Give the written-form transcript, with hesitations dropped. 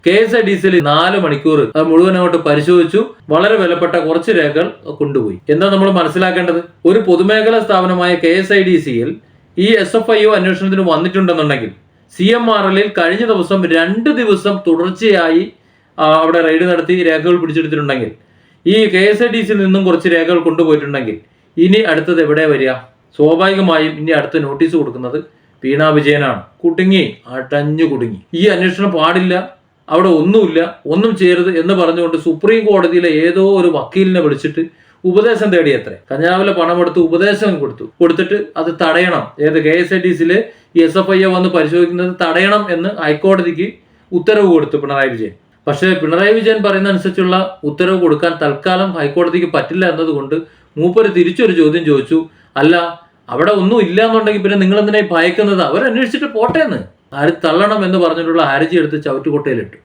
KSIDCയിൽ 4 മണിക്കൂർ അത് മുഴുവൻ അങ്ങോട്ട് പരിശോധിച്ചു. വളരെ വിലപ്പെട്ട കുറച്ച് രേഖകൾ കൊണ്ടുപോയി. എന്താ നമ്മൾ മനസ്സിലാക്കേണ്ടത്? ഒരു പൊതുമേഖലാ സ്ഥാപനമായ KSIDCയിൽ ഈ SFIO അന്വേഷണത്തിന് വന്നിട്ടുണ്ടെന്നുണ്ടെങ്കിൽ CMRL കഴിഞ്ഞ ദിവസം 2 ദിവസം തുടർച്ചയായി അവിടെ റെയ്ഡ് നടത്തി രേഖകൾ പിടിച്ചെടുത്തിട്ടുണ്ടെങ്കിൽ, ഈ KSIDCയിൽ നിന്നും കുറച്ച് രേഖകൾ കൊണ്ടുപോയിട്ടുണ്ടെങ്കിൽ, ഇനി അടുത്തത് എവിടെ വരിക? സ്വാഭാവികമായും ഇനി അടുത്ത നോട്ടീസ് കൊടുക്കുന്നത് വീണ വിജയനാണ്. കുടുങ്ങി, അടഞ്ഞു കുടുങ്ങി. ഈ അന്വേഷണം പാടില്ല, അവിടെ ഒന്നുമില്ല, ഒന്നും ചെയ്യരുത് എന്ന് പറഞ്ഞുകൊണ്ട് സുപ്രീം കോടതിയിലെ ഏതോ ഒരു വക്കീലിനെ വിളിച്ചിട്ട് ഉപദേശം തേടിയത്രേ. കഞ്ചാവിലെ പണമെടുത്ത് ഉപദേശം കൊടുത്തിട്ട് അത് തടയണം. KSIDCയിലെ ഈ SFIO വന്ന് പരിശോധിക്കുന്നത് തടയണം എന്ന് ഹൈക്കോടതിക്ക് ഉത്തരവ് കൊടുത്തു പിണറായി വിജയൻ. പക്ഷേ പിണറായി വിജയൻ പറയുന്ന അനുസരിച്ചുള്ള ഉത്തരവ് കൊടുക്കാൻ തൽക്കാലം ഹൈക്കോടതിക്ക് പറ്റില്ല എന്നതുകൊണ്ട് മൂപ്പര് തിരിച്ചൊരു ചോദ്യം ചോദിച്ചു. അല്ല, അവിടെ ഒന്നും ഇല്ല എന്നുണ്ടെങ്കിൽ പിന്നെ നിങ്ങൾ എന്തിനായി ഭയക്കുന്നത്? അവരന്വേഷിച്ചിട്ട് പോട്ടെ എന്ന്. തള്ളണം എന്ന് പറഞ്ഞിട്ടുള്ള ഹർജി എടുത്ത് ചവറ്റുകൊട്ടയിലിട്ടു.